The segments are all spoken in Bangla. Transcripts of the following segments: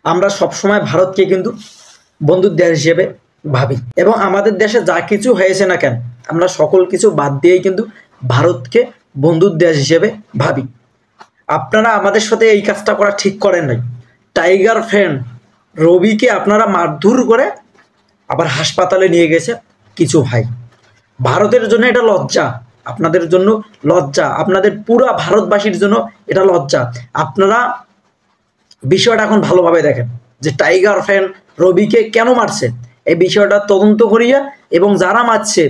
আমরা সবসময় ভারতকে কিন্তু বন্ধুর দেশ হিসেবে ভাবি এবং আমাদের দেশে যা কিছু হয়েছে না কেন আমরা সকল কিছু বাদ দিয়েই কিন্তু ভারতকে বন্ধুর দেশ হিসেবে ভাবি। আপনারা আমাদের সাথে এই কাজটা করা ঠিক করেন নাই। টাইগার ফ্রেন্ড রবিকে আপনারা মারধর করে আবার হাসপাতালে নিয়ে গেছে কিছু ভাই। ভারতের জন্য এটা লজ্জা, আপনাদের জন্য লজ্জা, আপনাদের পুরা ভারতবাসীর জন্য এটা লজ্জা। আপনারা বিষয়টা এখন ভালোভাবে দেখেন যে টাইগার ফ্যান রবিকে কেন মারছে, এই বিষয়টা তদন্ত করিয়া এবং যারা মারছে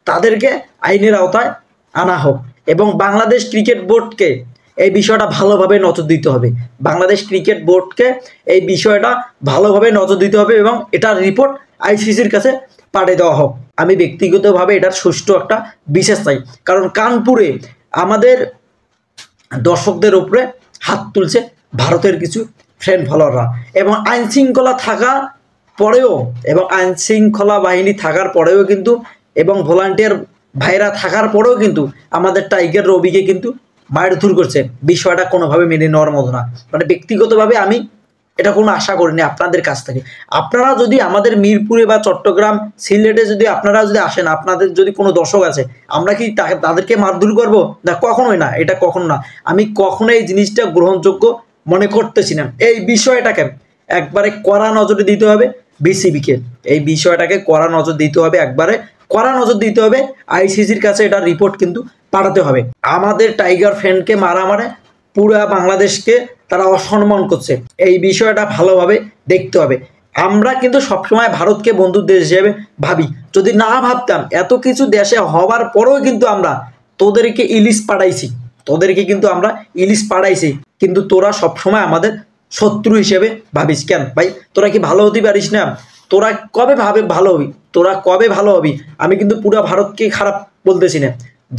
তাদেরকে আইনের আওতায় আনা হোক এবং বাংলাদেশ ক্রিকেট বোর্ডকে এই বিষয়টা ভালোভাবে নজর দিতে হবে। বাংলাদেশ ক্রিকেট বোর্ডকে এই বিষয়টা ভালোভাবে নজর দিতে হবে এবং এটার রিপোর্ট আইসিসির কাছে পাঠিয়ে দেওয়া হোক। আমি ব্যক্তিগতভাবে এটার সুষ্ঠু একটা বিশেষ চাই, কারণ কানপুরে আমাদের দর্শকদের উপরে হাত তুলছে ভারতের কিছু ফ্রেন্ড ফলোয়াররা এবং আইনশৃঙ্খলা থাকার পরেও এবং আইনশৃঙ্খলা বাহিনী থাকার পরেও কিন্তু এবং ভলান্টিয়ার ভাইরা থাকার পরেও কিন্তু আমাদের টাইগার রবিকে কিন্তু মারধর করছে। বিষয়টা কোনোভাবে মেনে নেওয়ার মতো না। মানে ব্যক্তিগতভাবে আমি এটা কোনো আশা করিনি আপনাদের কাছ থেকে। আপনারা যদি আমাদের মিরপুরে বা চট্টগ্রাম সিলেটে যদি আপনারা যদি আসেন, আপনাদের যদি কোনো দর্শক আছে, আমরা কি তাদেরকে মারধর করবো? না, কখনোই না, এটা কখনো না। আমি কখনো এই জিনিসটা গ্রহণযোগ্য মনে করতেছি না। এই বিষয়টাকে একবারে কড়া নজরে দিতে হবে বিসিবিকে, এই বিষয়টাকে কড়া নজর দিতে হবে, একবারে কড়া নজর দিতে হবে। আইসিসির কাছে এটা রিপোর্ট কিন্তু পাঠাতে হবে। আমাদের টাইগার ফ্যানকে মারামারে পুরা বাংলাদেশকে তারা অসম্মান করছে, এই বিষয়টা ভালোভাবে দেখতে হবে। আমরা কিন্তু সবসময় ভারতকে বন্ধুর দেশ হিসেবে ভাবি। যদি না ভাবতাম, এত কিছু দেশে হওয়ার পরেও কিন্তু আমরা তোদেরকে ইলিশ পাঠাইছি, তোদেরকে কিন্তু আমরা ইলিশ পাঠাইছি, কিন্তু তোরা সবসময় আমাদের শত্রু হিসেবে ভাবিস কেন ভাই? তোরা কি ভালো হতে পারিস না? তোরা কবে ভালো হবি? তোরা কবে ভালো হবি? আমি কিন্তু পুরো ভারতকে খারাপ বলতেছি না।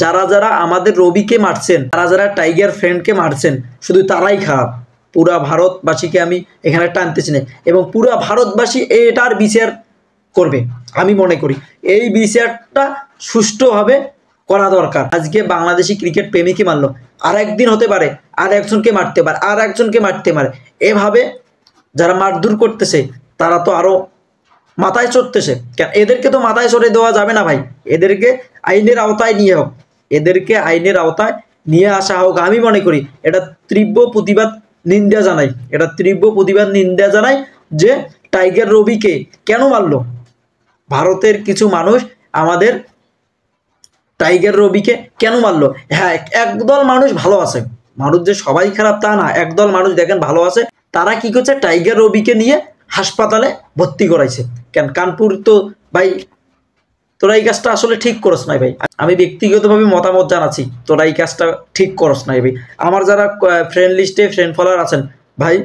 যারা যারা আমাদের রবিকে মারছেন, যারা যারা টাইগার ফ্রেন্ডকে মারছেন, শুধু তারাই খারাপ। পুরা ভারতবাসীকে আমি এখানে টানতেছি না এবং পুরা ভারতবাসী এটার বিচার করবে। আমি মনে করি এই বিচারটা সুষ্ঠুভাবে করা দরকার। আজকে বাংলাদেশি ক্রিকেট প্রেমীকে মারলো, আর একদিন হতে পারে আর একজনকে মারতে পারে, আর একজনকে মারতে পারে। এভাবে যারা মারধর করতেছে তারা তো আরও মাথায় চড়তেছে কেন? এদেরকে তো মাথায় চড়ে দেওয়া যাবে না ভাই, এদেরকে আইনের আওতায় নিয়ে হোক, এদেরকে আইনের আওতায় নিয়ে আসা হোক। আমি মনে করি এটা তীব্র প্রতিবাদ নিন্দা জানাই, এটা তীব্র প্রতিবাদ নিন্দা জানাই যে টাইগার রবিকে কেন মারলো ভারতের কিছু মানুষ, আমাদের টাইগার রবিকে কেন মারলো? হ্যাঁ, একদল মানুষ ভালো আছে, মানুষ যে সবাই খারাপ তা না, একদল মানুষ দেখেন ভালো আছে। তারা কি করছে, টাইগার রবিকে নিয়ে হাসপাতালে ভর্তি করাইছে। কেন? কানপুর তো ভাই তোরা এই কাজটা আসলে ঠিক করস নাই ভাই। আমি ব্যক্তিগতভাবে মতামত জানাচ্ছি, তোরা এই কাজটা ঠিক করস নাই ভাই। আমার যারা ফ্রেন্ড লিস্টে ফ্রেন্ড ফলোয়ার আছেন ভাই,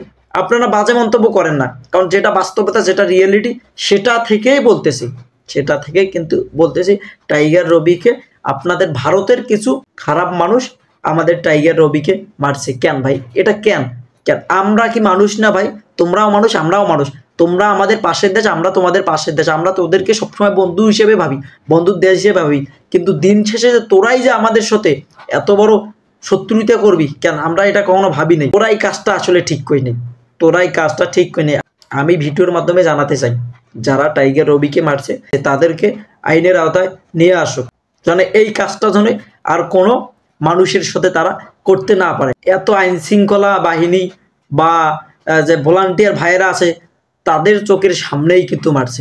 আপনারা বাজে মন্তব্য করেন না, কারণ যেটা বাস্তবতা, যেটা রিয়েলিটি, সেটা থেকেই বলতেছি, সেটা থেকে কিন্তু বলতেছি। টাইগার রবিকে আপনাদের ভারতের কিছু খারাপ মানুষ আমাদের টাইগার রবিকে মারছে কেন ভাই? এটা কেন? কেন? আমরা কি মানুষ না ভাই? তোমরাও মানুষ, আমরাও মানুষ। তোমরা আমাদের পাশের দেশ, আমরা তোমাদের পাশের দেশ। আমরা তোদেরকে সবসময় বন্ধু হিসেবে ভাবি, বন্ধুর দেশ হিসেবে ভাবি, কিন্তু দিন শেষে তোরাই যে আমাদের সাথে এত বড় শত্রুতা করবি কেন? আমরা এটা কখনো ভাবি নাই। তোরাই কাজটা আসলে ঠিক করে নেই, তোরাই কাজটা ঠিক করে নেই। আমি ভিডিওর মাধ্যমে জানাতে চাই, যারা টাইগার রবিকে মারছে তাদেরকে আইনের আওতায় নিয়ে আসুক, যেন এই কাজটা যেন আর কোনো মানুষের সাথে তারা করতে না পারে। এত আইন শৃঙ্খলা বাহিনী বা যে ভলান্টিয়ার ভাইয়েরা আছে তাদের চোখের সামনেই কিন্তু মারছে।